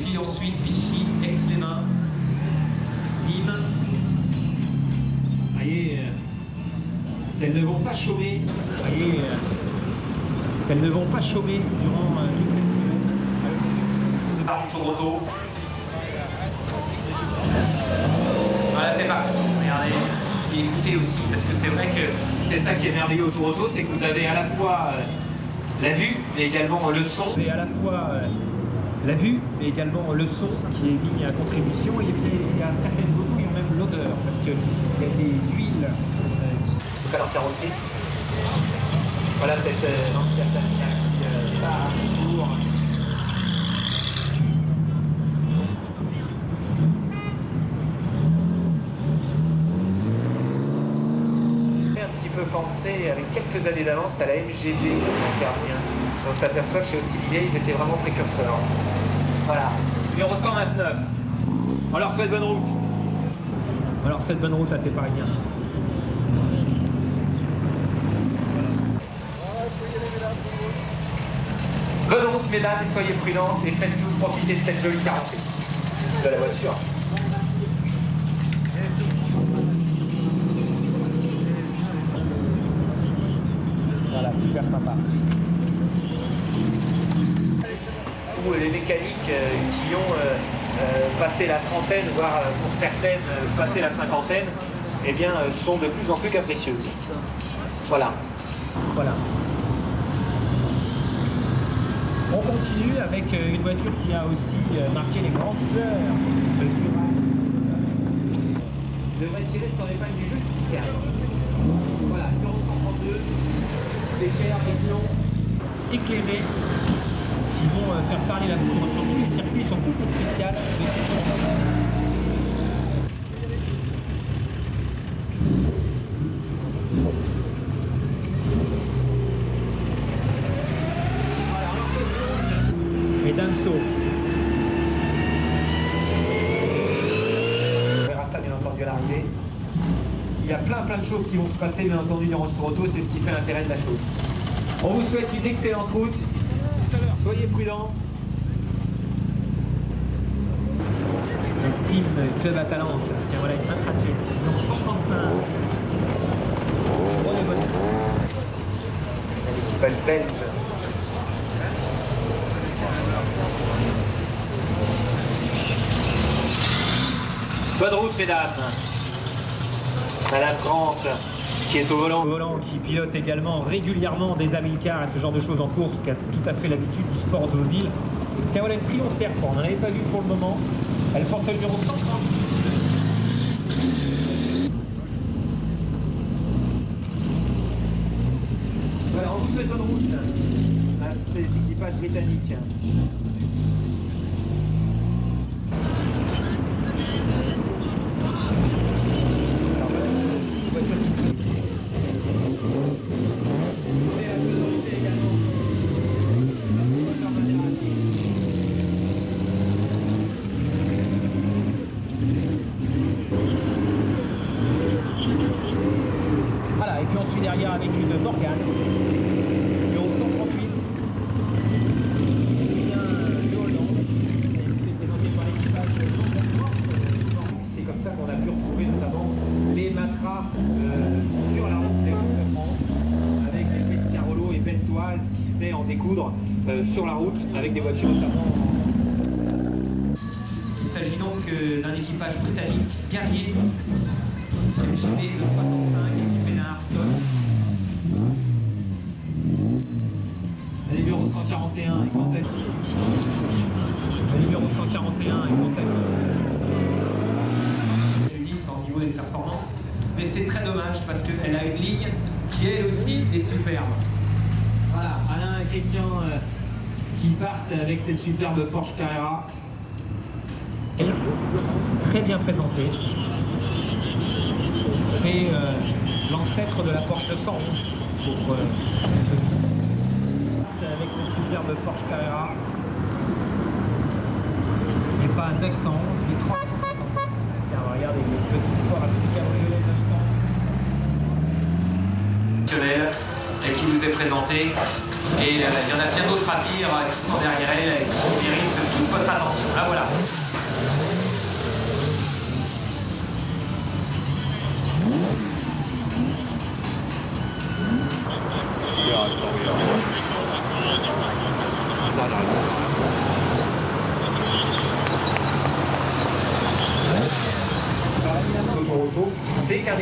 puis ensuite Vichy, Aix-les-Bains, Nîmes. Vous voyez, elles ne vont pas chômer. Vous voyez, elles ne vont pas chômer durant toute cette semaine. Toronto. Voilà, c'est parti. Regardez. Et écoutez aussi, parce que c'est vrai que c'est ça qui est merveilleux au Toronto, c'est que vous avez à la fois la vue, mais également le son. Vous avez à la fois la vue, mais également le son qui est mis à contribution. Et puis il y a certaines autos qui ont même l'odeur, parce qu'il y a des huiles qui leur carrosserie. Voilà cette ancienne Tamiya qui part toujours. Penser avec quelques années d'avance à la MGB en Carmien. On s'aperçoit que chez Hostilier, ils étaient vraiment précurseurs. Voilà. Numéro 129. On leur souhaite bonne route. On leur souhaite bonne route à ces Parisiens. Bonne route, mesdames, et soyez prudentes et faites-nous profiter de cette jolie carrosserie de la voiture. Voilà, super sympa. Ou les mécaniques qui ont passé la trentaine, voire pour certaines passé la cinquantaine, eh bien, sont de plus en plus capricieuses. Voilà. Voilà. On continue avec une voiture qui a aussi marqué les grandes sœurs de Dural. Devrait tirer son épingle du jeu d'ici carré. Voilà, numéro 132. Des chairs, des plomb éclairés qui vont faire parler la poudre sur tous les circuits, sur toutes les spéciales. Et Damso. On verra ça bien entendu à l'arrivée. Il y a plein de choses qui vont se passer bien entendu durant ce Toronto, c'est ce qui fait l'intérêt de la chose. On vous souhaite une excellente route, soyez prudents. Le team Club Atalante, tiens voilà une main cratchée, donc 135. L'équipage belge. Bonne route mesdames. Madame Grant, qui est au volant, qui pilote également régulièrement des Amilcar et ce genre de choses en course, qui a tout à fait l'habitude du sport automobile. Tiens, voilà une triomphaire, on n'en avait pas vu pour le moment. Elle porte le numéro 136. Voilà, on vous souhaite bonne route à ces équipages britanniques. Voilà, et puis on suit derrière avec une Morgane, numéro 138. Et bien de Hollande, c'est présenté par l'équipage. C'est comme ça qu'on a pu retrouver notamment les matras sur la route des routes de France, avec des Pescarolo et Bentoise qui venaient en découdre sur la route avec des voitures notamment. Il s'agit donc d'un équipage britannique guerrier, MGB de 65, équipé d'un Harton. Le numéro 141 est en tête. Le numéro 141 est en tête. Je dis sans niveau des performances, mais c'est très dommage parce qu'elle a une ligne qui elle aussi est superbe. Voilà, Alain et Christian qui partent avec cette superbe Porsche Carrera. Très bien présenté. C'est l'ancêtre de la Porsche 911 pour avec cette superbe Porsche Carrera. Et pas 911 mais 356. Tiens, regardez les petites poires, un petit cabriolet 900. Et qui vous est présenté. Et il y en a bien d'autres à dire qui sont derrière elle et qui méritent toute votre attention. Là voilà.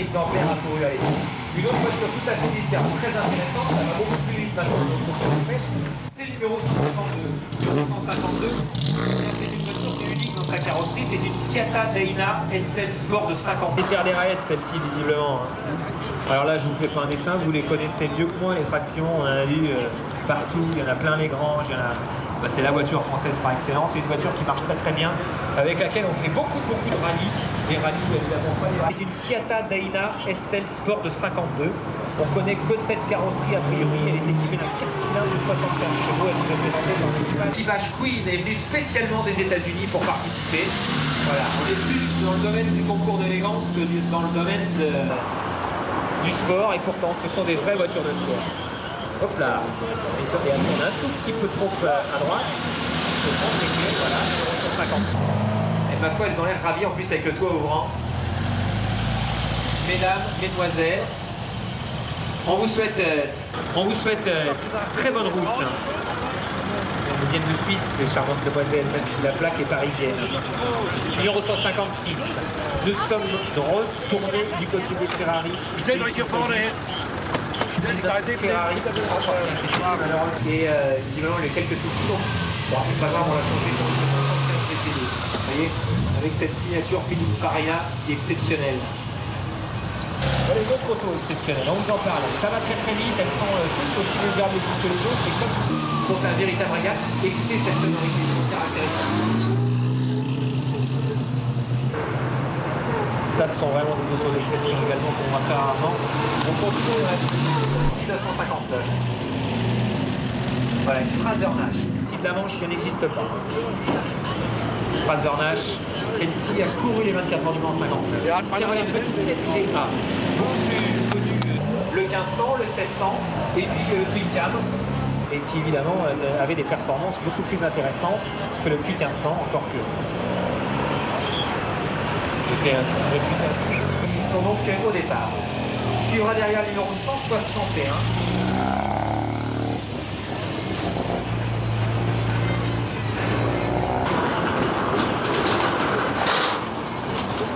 exemplaire a couru à l'époque. Une autre voiture tout à fait différente, très intéressante, ça va beaucoup plus vite maintenant que c'est le numéro 152. Numéro 152, c'est une voiture qui est unique dans sa carrosserie, c'est une Fiat Dyna S7 Sport de 50. C'est faire des raillettes celle-ci visiblement. Alors là je vous fais pas un dessin, vous les connaissez mieux que moi les tractions, on en a vu partout, il y en a plein les granges, il y en a... c'est la voiture française par excellence, c'est une voiture qui marche très très bien, avec laquelle on fait beaucoup de rallyes. Les rallyes évidemment pas les rallyes. C'est une Fiat Dyna SL Sport de 52. On connaît que cette carrosserie a priori, elle est équipée d'un 4 cylindres de 75 chevaux, elle nous est présentée dans l'équipage. Queen est venu spécialement des États-Unis pour participer. Voilà, on est plus dans le domaine du concours d'élégance que dans le domaine du sport, et pourtant ce sont des vraies voitures de sport. Hop là, et on a un tout petit peu trop à droite. Je prends les clés, voilà, 150. Et ma foi, elles ont l'air ravies en plus avec le toit ouvrant. Mesdames, mesdemoiselles, on vous souhaite très bonne route. Nous viennent de Suisse, ces charmantes demoiselles, même si la plaque est parisienne. Numéro 156. Nous sommes retournés du côté des Ferrari. Ferrari et visiblement il y a quelques soucis. Donc, bon, c'est pas grave, on l'a changé pour une 175 GTD. Vous voyez, avec cette signature Philippe Farina qui est exceptionnelle. Les autres autos exceptionnelles, on vous en parle. Ça va très très vite, elles sont toutes aussi légères les unes que les autres. C'est comme sont un véritable régal. Écoutez cette sonorité, c'est caractéristique. Ça, ce sont vraiment des autos d'exception également qu'on va faire rarement. On continue à 1959. Voilà, une Fraser Nash. Petite de la Manche qui n'existe pas. Fraser Nash, celle-ci a couru les 24 heures du Mans 59. Tiens, voilà une petite TTA. Beaucoup plus connu le 1500, le 1600 et puis le Twin Cam. Et qui évidemment avait des performances beaucoup plus intéressantes que le Puy 1500, encore que. Ils sont donc au départ. Suivra derrière le numéro 161.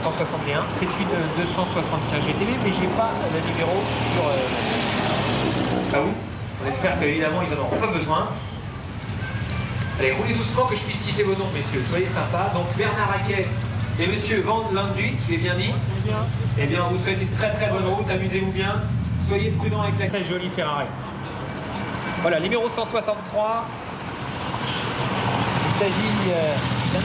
161, c'est celui de 275 GTB, mais j'ai pas le numéro sur ah oui. On espère qu'évidemment ils en auront pas besoin. Allez, roulez doucement que je puisse citer vos noms, messieurs, soyez sympas. Donc Bernard Raquet et monsieur Van Landuit, il est bien dit. Eh bien, on vous souhaite une très très bonne route, amusez-vous bien. Soyez prudents avec la très jolie Ferrari. Voilà, numéro 163. Il s'agit d'un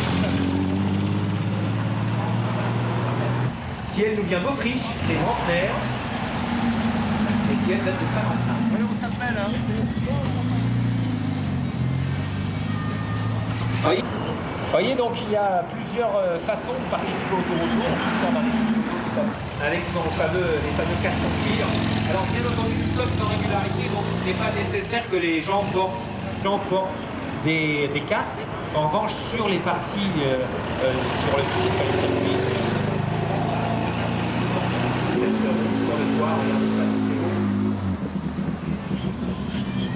qui elle nous vient d'Autriche, des Grands-Pères, et qui elle date de 55. Oui, on s'appelle, hein. Oui. Vous voyez, donc il y a plusieurs façons de participer au tour autour, avec les fameux casques en cuir. Alors bien entendu, nous sommes en régularité, donc il n'est pas nécessaire que les gens portent des casques. En revanche, sur les parties, sur le circuit, sur le toit, regardez ça, c'est beau.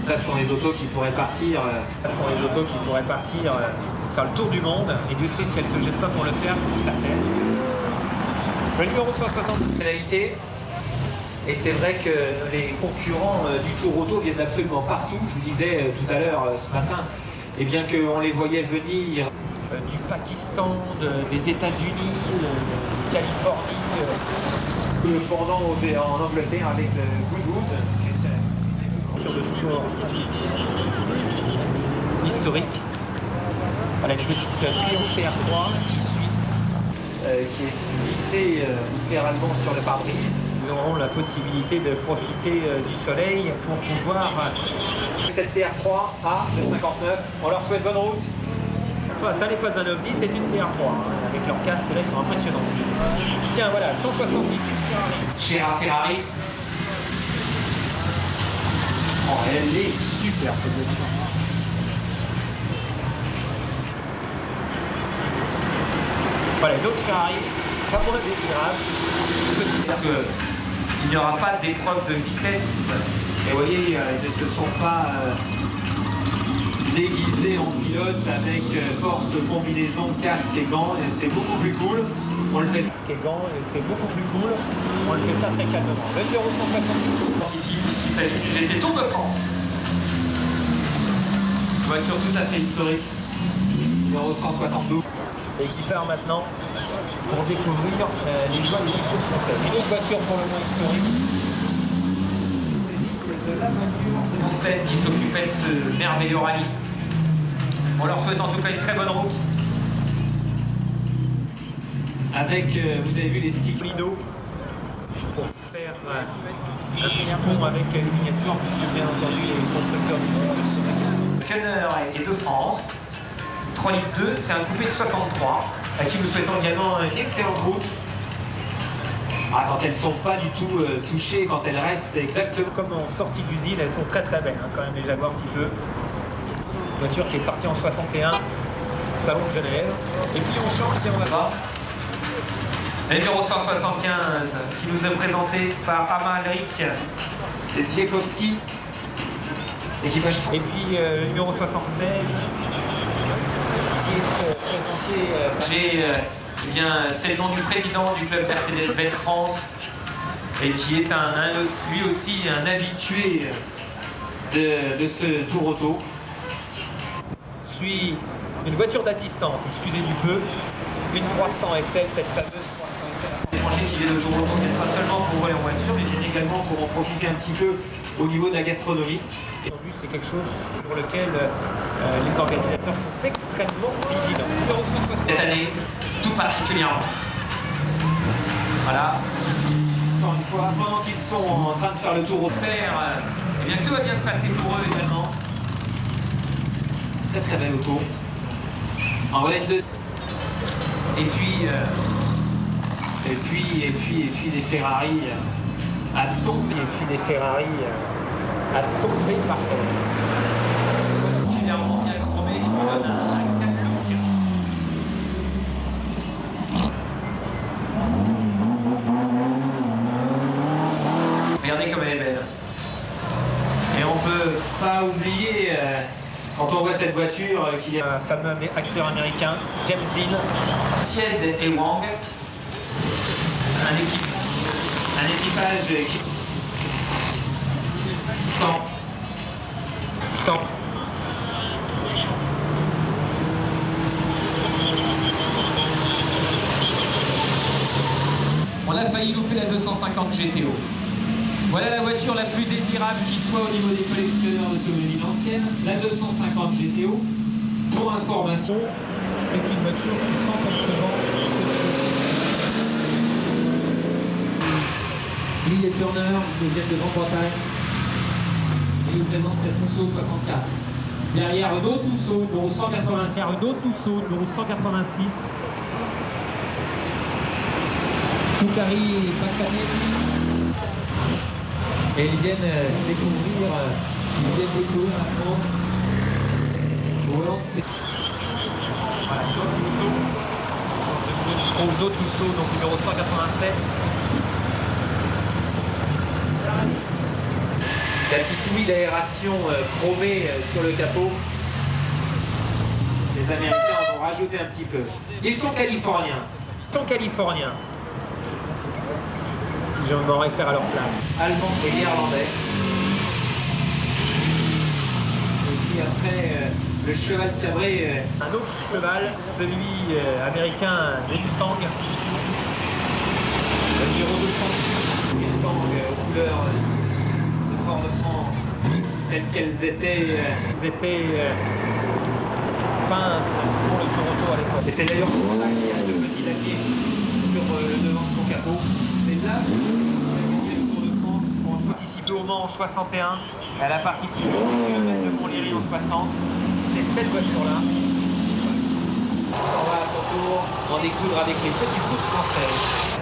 Ça, ce sont les autos qui pourraient partir. Faire le tour du monde, et Dieu sait si elle ne se jette pas pour le faire, pour certaines. Le numéro 160 personnalité, et c'est vrai que les concurrents du Tour Auto viennent absolument partout. Je vous disais tout à l'heure, ce matin, et bien qu'on les voyait venir du Pakistan, des États-Unis, de Californie, pendant en Angleterre avec Goodwood, qui est une voiture de sport historique. Voilà une petite Triumph TR3 qui est lissée littéralement sur le pare-brise. Nous aurons la possibilité de profiter du soleil pour pouvoir... Cette TR3 A de 59, on leur souhaite bonne route. Enfin, ça n'est pas un ovni, c'est une TR3. Avec leurs casques, là, ils sont impressionnants. Tiens, voilà, 178 Ferrari. Chez Ferrari. Oh, elle est super, cette voiture. Voilà, une autre Ferrari, pas pour le désirable. Parce qu'il n'y aura pas d'épreuve de vitesse. Et vous voyez, ils ne se sont pas déguisé en pilote avec force, combinaison, casque et gants, et c'est beaucoup plus cool. On le fait casque et gants, et c'est beaucoup plus cool. On le fait ça très calmement. Le numéro 160. Ici, puisqu'il s'agit du GT Tour de France. Voiture tout à fait historique. Numéro 172. Et qui part maintenant pour découvrir les joies de l'équipe française. Une autre voiture pour le moins historique. De la voiture celle qui s'occupait de ce merveilleux rallye. On leur souhaite en tout cas une très bonne route. Avec, vous avez vu les sticks Lido pour faire un petit pont avec les miniatures, puisque bien entendu les constructeurs du Kenner et de France. 3 litres 2, c'est un coupé de 63, à qui nous souhaitons également une excellente route. Ah, quand elles ne sont pas du tout touchées, quand elles restent exactement comme en sortie d'usine, elles sont très très belles, hein, quand même les Jaguar un petit peu. Voiture qui est sortie en 61, Salon de Genève. Et puis on change et on va voir. Le numéro 175 qui nous est présenté par Amalric et Zwiekowski. Équipage. Et puis le numéro 76 qui est présenté eh bien, c'est le nom du président du club Mercedes-Benz France et qui est lui aussi un habitué de ce tour auto. Suit une voiture d'assistante, excusez du peu, une 300 SL, cette fameuse 300 SL. L'étranger qui vient de tour auto, c'est pas seulement pour rouler en voiture, mais c'est également pour en profiter un petit peu au niveau de la gastronomie. Et en plus, c'est quelque chose sur lequel les organisateurs sont extrêmement vigilants. Cette année, tout particulièrement. Voilà. Encore une fois, pendant qu'ils sont en train de faire le tour au père, eh bien tout va bien se passer pour eux également. Très très belle auto. En voilà une deuxième. Et puis des Ferrari à tomber. Et puis des Ferrari à tomber par terre. Particulièrement bien chromé, qui lui donne un cap look. Regardez comme elle est belle. Et on peut pas oublier, quand on voit cette voiture, qu'il y a un fameux acteur américain, James Dean, Tied et Wang, un équipage qui... Stop. On a failli louper la 250 GTO. Voilà la voiture la plus désirable qui soit au niveau des collectionneurs d'automobiles anciennes, la 250 GTO. Pour information, c'est une voiture qui prend forcément. Lily Turner, deuxième de Grande-Bretagne. Il nous présente cette Rousseau 64. Derrière Renault Toussaint, numéro 186. Renault Toussaint, numéro 186. Soukari et Pacanetti. Et ils viennent découvrir la France. Voilà, Renault Toussaint, donc numéro 187. La petite ouïe d'aération chromée sur le capot. Les Américains en ont rajouté un petit peu. Ils sont californiens. Je m'en réfère à leur place. Allemands et néerlandais. Et puis après, le cheval cabré. Un autre cheval, celui américain de Mustang. Le numéro 200. Mustang aux couleurs de Fort de France, telles qu'elles étaient peintes pour le Toronto à l'époque. Et c'est d'ailleurs pour ça qu'il y a ce petit laqué sur le devant de son capot. C'est là où le Tour de France a participé au Mans en 61. Elle a participé au kilomètre de Montlhéry en 60. C'est cette voiture-là. On va à son tour en découdre avec les petites routes françaises.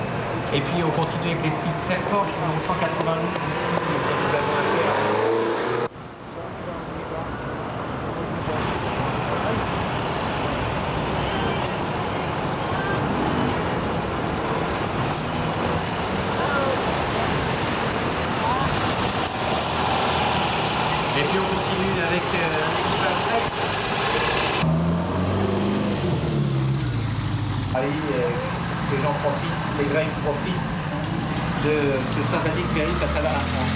Et puis on continue avec les Speedster Porsche numéro 192 que nous avons à faire. Et puis on continue avec un équipage Allez, que les gens profitent, les Grecs profitent de ce sympathique périple à travers la France.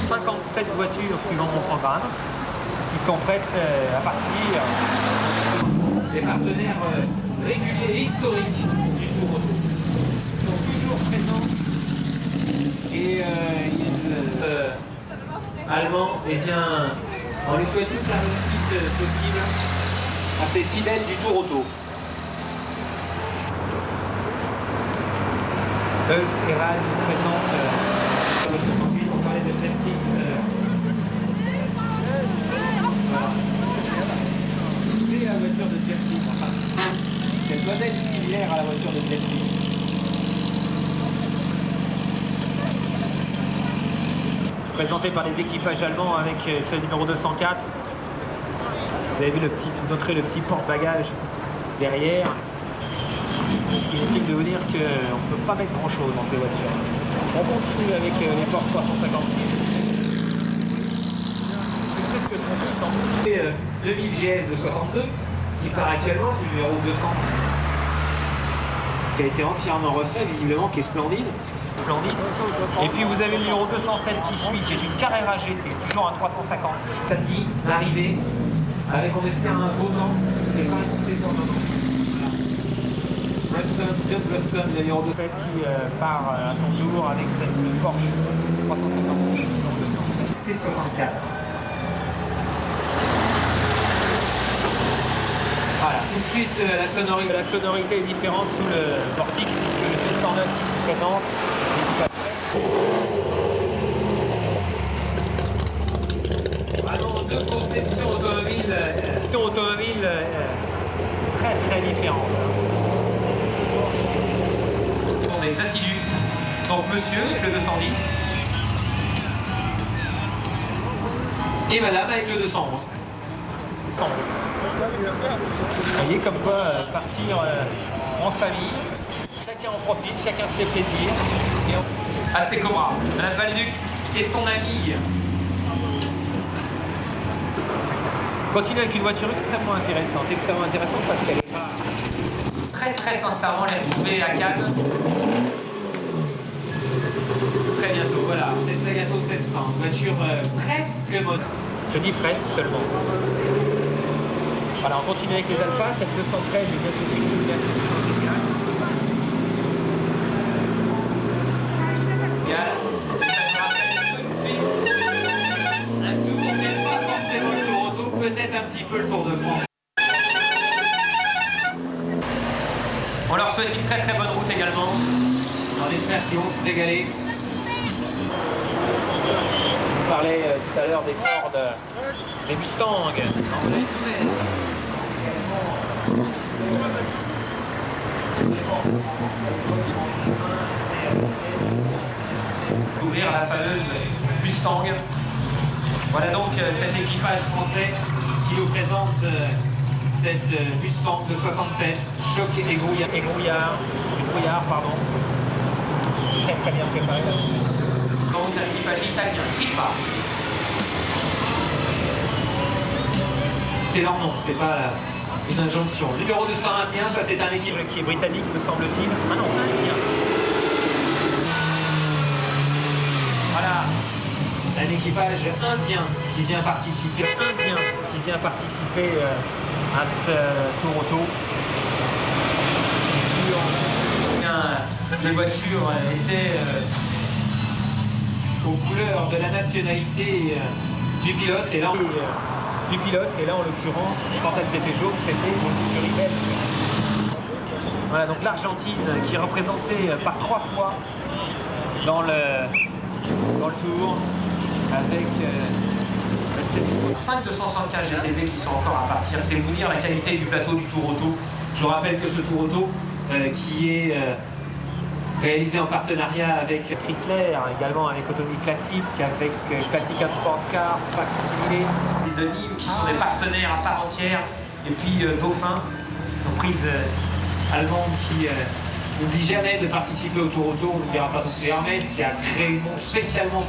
57 voitures suivant mon programme qui sont prêtes à partir. Des partenaires réguliers et historiques du Tour Auto sont toujours présents et allemands, eh bien, on les souhaite toute la réussite possible à ces fidèles du Tour Auto. Eus et RAL nous présentent sur le 68, on parlait de Chelsea. Voilà. C'est la voiture de Chelsea. Enfin, c'est le modèle similaire à la voiture de Chelsea. Présenté par les équipages allemands avec ce numéro 204. Vous avez vu vous noterez le petit porte-bagages derrière. Inutile de vous dire qu'on ne peut pas mettre grand chose dans ces voitures. On continue avec les portes 356. 2000 GS de 62 qui part actuellement du numéro 200 qui a été entièrement refait visiblement, qui est splendide. Et puis vous avez le numéro 207 qui suit, qui est une Carrera GT, toujours un 356. Samedi, l'arrivée, avec on espère un beau temps, et quand même on sait pour le moment. John Bluffton, le numéro 207 qui part à son tour avec cette Porsche 356 C64. Voilà, tout de suite la sonorité est différente sous le portique puisque le 209 qui se présente. Vraiment deux conceptions automobiles très différentes. On est assidus. Donc monsieur avec le 210 et madame avec le 211. Vous voyez comme quoi partir en famille, chacun en profite, chacun se fait plaisir. Ah, c'est Cobra, Madame Valduc et son ami. Continue avec une voiture extrêmement intéressante parce qu'elle est rare. Très sincèrement les retrouver à Cannes. Très bientôt, voilà, cette Zagato 1600, voiture presque mode. Je dis presque seulement. Voilà, on continue avec les Alphas, cette 213 et 208 Julian. Un tour, peut-être pas forcément le Tour Auto, peut-être un petit peu le Tour de France. On leur souhaite une très bonne route également. On espère qu'ils vont se régaler. On parlait tout à l'heure des Ford, des Mustang. Ouvrir la fameuse Mustang. Voilà donc cet équipage français qui nous présente cette Mustang de 67, choc et brouillard, pardon. Très bien préparé. Donc un équipage italien qui part. C'est leur nom, c'est pas une injonction. Numéro 221, ça c'est un équipage qui est britannique, me semble-t-il. Ah non, indien. Voilà, un équipage indien qui vient participer. À ce Tour Auto. Les voitures étaient aux couleurs de la nationalité du pilote et là en l'occurrence quand elles étaient jaunes c'était une furie belge. Voilà donc l'Argentine qui est représentée par 3 fois dans le Tour avec 5 275 GTV qui sont encore à partir. C'est vous dire la qualité du plateau du Tour Auto. Je vous rappelle que ce Tour Auto qui est réalisé en partenariat avec Chrysler, également avec Autonomie Classique, avec Classic Sports Car, Facsimilé, de Nîmes qui sont des partenaires à part entière, et puis Dauphin, entreprise allemande qui n'oublie jamais de participer au Tour Auto. On ne verra pas donc Hermès qui a créé une montre spécialement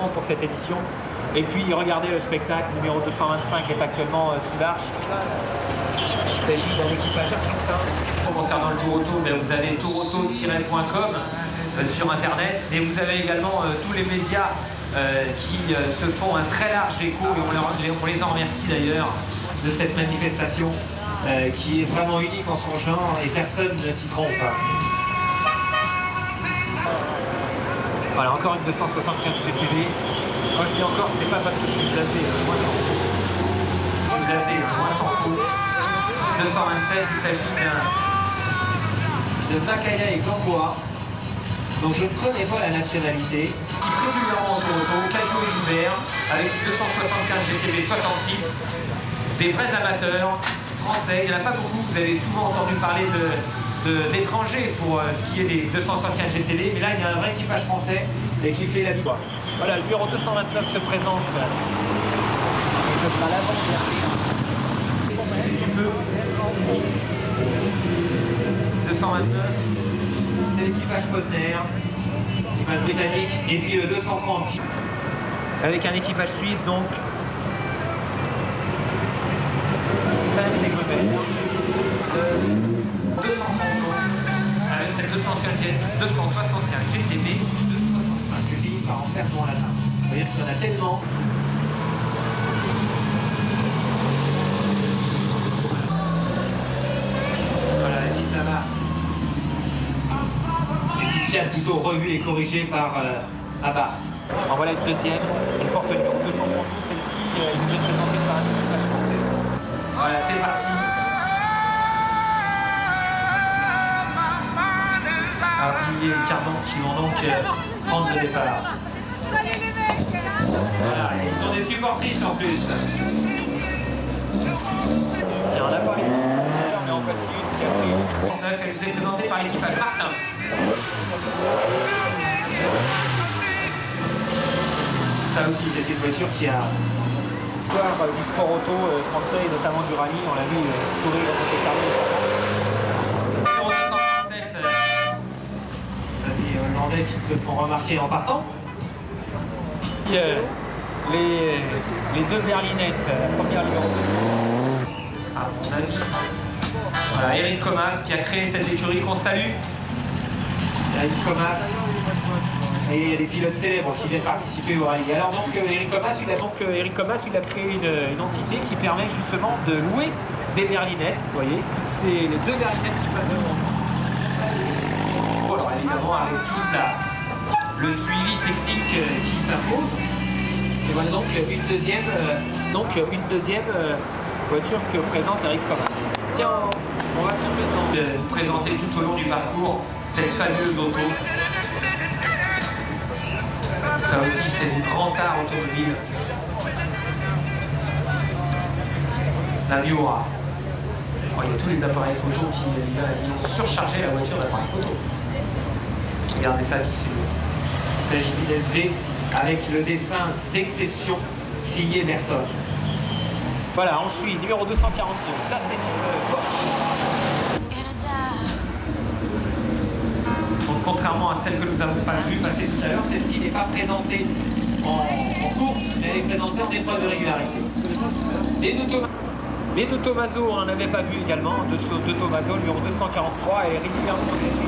pour cette édition. Et puis regardez le spectacle, numéro 225 est actuellement sous l'arche. Il s'agit d'un équipage argentin. concernant le Tour Auto, ben, vous avez tourauto-com sur internet, mais vous avez également tous les médias qui se font un très large écho, et on les en remercie d'ailleurs de cette manifestation qui est vraiment unique en son genre et personne ne s'y trompe. Voilà, encore une 275 CPV. Quand je dis encore, c'est pas parce que je suis blasé, moi s'en fout. Je suis blasé, moi s'en fout. 227, il s'agit de Nakaya et Gamboa, dont je ne connais pas la nationalité, qui régulièrement en Toronto, Cadio et Joubert, avec 275 GTB 66, des vrais amateurs français. Il n'y en a pas beaucoup, vous avez souvent entendu parler d'étrangers pour ce qui est des 275 GTB, mais là il y a un vrai équipage français et qui fait la victoire. Voilà, le numéro 229 se présente. Ce sera l'avant-dernier. Si tu peux. 229, c'est l'équipage Posner, l'équipage britannique, et puis le 230 avec un équipage suisse, donc ça c'est Gobert. 230 avec cette 275 GTB, 265, je dis par en faire pour la fin. Vous voyez qu'il y en a tellement. Voilà, la petite Lamarque. Et qui Fiat plutôt revue et corrigée par Abarth. En voilà une deuxième, une porte numéro 232, celle-ci nous est présentée par un équipage français. Voilà, c'est parti. Alors, Didier et Cardon qui vont donc prendre le départ. Voilà, ils sont des supportrices en plus. Tiens, on a parlé, mais en voici une qui a pris. Elle vous est présentée par l'équipage Martin. Ça aussi, c'est une voiture qui a l'histoire du sport auto français et notamment du rallye. On l'a vu courir dans Monte Carlo. Numéro 237, les Hollandais qui se font remarquer en partant. Les deux berlinettes, la première numéro 200. À mon avis, voilà, Eric Comas qui a créé cette écurie qu'on salue. Eric Comas et les pilotes célèbres qui viennent participer au rallye. Alors donc Eric Comas, il a créé une entité qui permet justement de louer des berlinettes, vous voyez, c'est les deux berlinettes qui passent devant. Alors évidemment avec tout le suivi technique qui s'impose. Et voilà donc une deuxième voiture que présente Eric Comas. Tiens, on va vous présenter tout au long du parcours cette fameuse auto. Ça aussi, c'est du grand art automobile. La Miura. Alors, il y a tous les appareils photo qui ont surchargé la voiture d'appareils photo. Regardez ça, si c'est beau. Il s'agit d'une SV avec le dessin d'exception signé Bertone. Voilà, ensuite, numéro 242. Ça, c'est une Porsche. Donc, contrairement à celle que nous avons pas vue passer tout à l'heure, celle-ci n'est pas présentée en course, mais elle est présentée en épreuve de régularité. Les deux Tomaso, on n'en avait pas vu également. Deux Tomaso, numéro 243 et régulièrement protégé.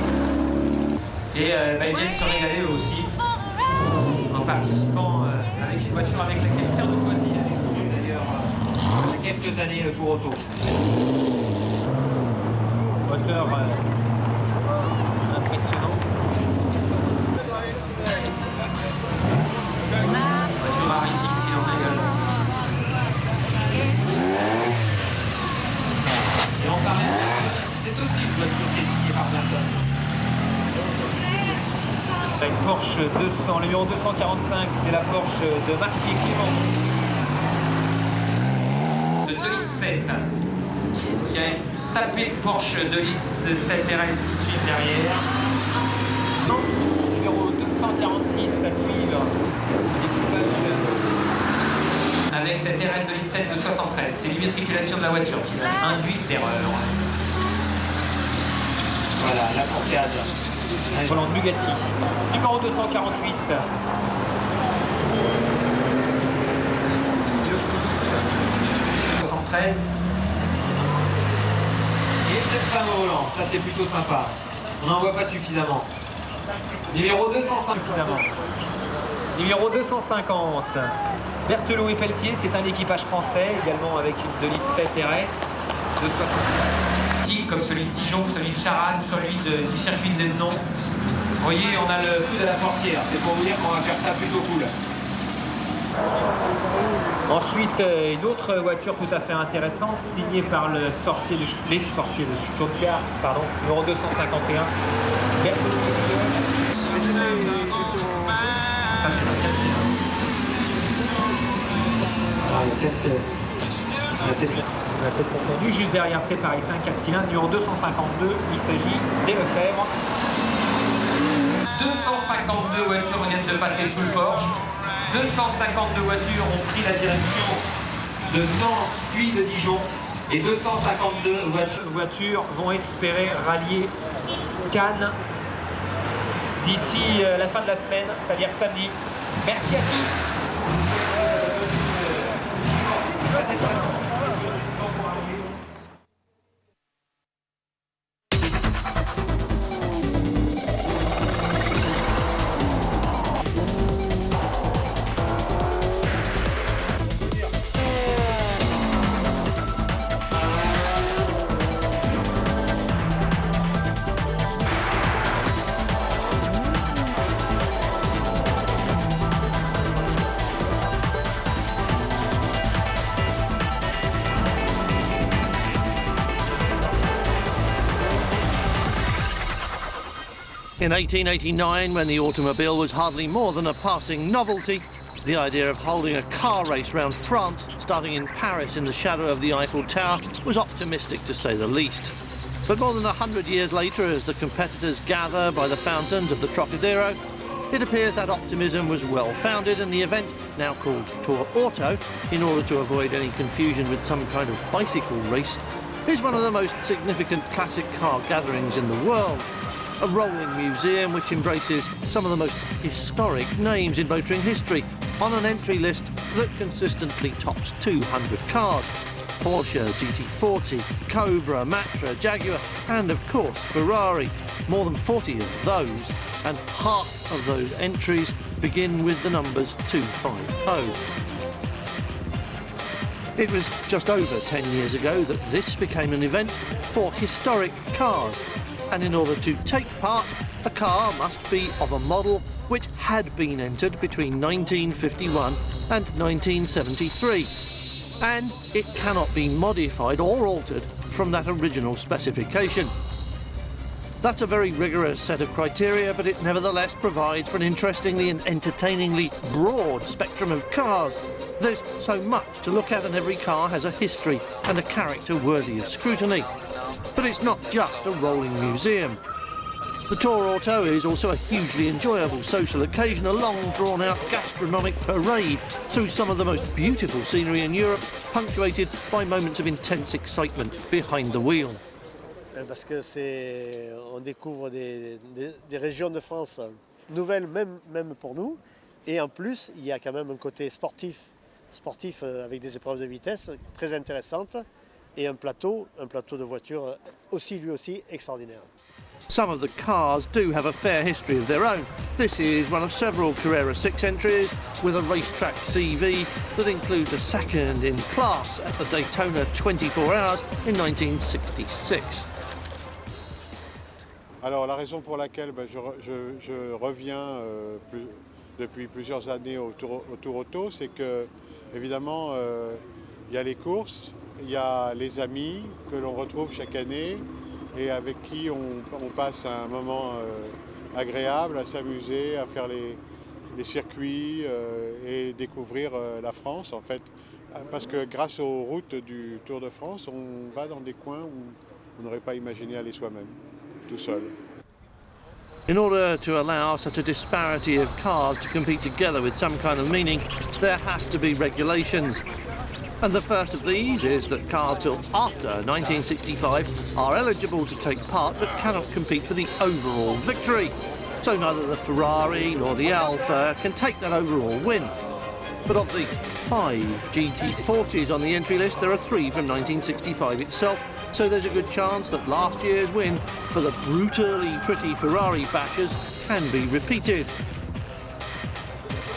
Et ils viennent se régaler eux aussi en participant avec une voiture avec laquelle Pierre de Poisy avait couru d'ailleurs il y a quelques années le Tour Auto. Moteur impressionnant. Voiture rarissime s'il en régale. Et on parlait c'est aussi une voiture qui est signée par Bertone. Une Porsche 200, le numéro 245, c'est la Porsche de Marty et Clément. De 2,7 litres. Il y a une tapée Porsche 2,7 litres RS qui suit derrière. Numéro 246 à suivre. L'équipage avec cette RS 2,7 de 73. C'est l'immatriculation de la voiture qui m'a induit d'erreur. Voilà, la courcade. Un volant Bugatti. Numéro 248. 73. Et cette femme au volant, ça c'est plutôt sympa. On n'en voit pas suffisamment. Numéro 250. Numéro 250. Berthelot et Pelletier, c'est un équipage français, également avec une 2 litres 7 RS de 60. Comme celui de Dijon, celui de Charanne, celui du circuit de Denon. Vous voyez, on a le coude à la portière. C'est pour vous dire qu'on va faire ça plutôt cool. Ensuite, une autre voiture tout à fait intéressante, signée par les sorciers de Stuttgart, pardon, numéro 251. Ça, c'est un 4 cylindres. Ah, il y a peut-être confondu. Juste derrière, c'est pareil, c'est un 4 cylindres, numéro 252. Il s'agit des Lefebvre. 252 voitures viennent de passer sous le Porsche. 252 voitures ont pris la direction de Sens puis de Dijon. Et 252 voitures vont espérer rallier Cannes d'ici la fin de la semaine, c'est-à-dire samedi. Merci à tous. In 1889, when the automobile was hardly more than a passing novelty, the idea of holding a car race round France, starting in Paris in the shadow of the Eiffel Tower, was optimistic to say the least. But more than 100 years later, as the competitors gather by the fountains of the Trocadero, it appears that optimism was well-founded, and the event, now called Tour Auto, in order to avoid any confusion with some kind of bicycle race, is one of the most significant classic car gatherings in the world. A rolling museum which embraces some of the most historic names in motoring history on an entry list that consistently tops 200 cars. Porsche, GT40, Cobra, Matra, Jaguar and of course Ferrari. More than 40 of those, and half of those entries begin with the numbers 250. It was just over 10 years ago that this became an event for historic cars. And in order to take part, a car must be of a model which had been entered between 1951 and 1973. And it cannot be modified or altered from that original specification. That's a very rigorous set of criteria, but it nevertheless provides for an interestingly and entertainingly broad spectrum of cars. There's so much to look at, and every car has a history and a character worthy of scrutiny. But it's not just a rolling museum. The Tour Auto is also a hugely enjoyable social occasion, a long drawn-out gastronomic parade through some of the most beautiful scenery in Europe, punctuated by moments of intense excitement behind the wheel. Parce que on découvre des régions de France nouvelles, même pour nous. Et en plus, il y a quand même un côté sportif avec des épreuves de vitesse très intéressantes. Et un plateau de voitures aussi, lui aussi, extraordinaire. Some of the cars do have a fair history of their own. This is one of several Carrera 6 entries with a racetrack CV that includes a second in class at the Daytona 24 Hours in 1966. Alors la raison pour laquelle je reviens depuis plusieurs années au Tour Auto, c'est que évidemment il y a les courses, il y a les amis que l'on retrouve chaque année et avec qui on passe un moment agréable à s'amuser, à faire les circuits et découvrir la France en fait. Parce que grâce aux routes du Tour de France, on va dans des coins où on n'aurait pas imaginé aller soi-même, tout seul. In order to allow such a disparity of cars to compete together with some kind of meaning, there have to be regulations. And the first of these is that cars built after 1965 are eligible to take part but cannot compete for the overall victory. So neither the Ferrari nor the Alfa can take that overall win. But of the 5 GT40s on the entry list, there are 3 from 1965 itself, So there's a good chance that last year's win for the brutally pretty Ferrari backers can be repeated.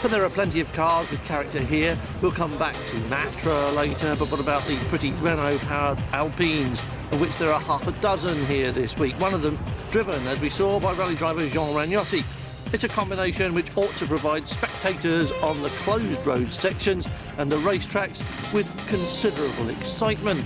But there are plenty of cars with character here. We'll come back to Matra later, but what about the pretty Renault-powered Alpines, of which there are half a dozen here this week, one of them driven, as we saw, by rally driver Jean Ragnotti. It's a combination which ought to provide spectators on the closed road sections and the racetracks with considerable excitement.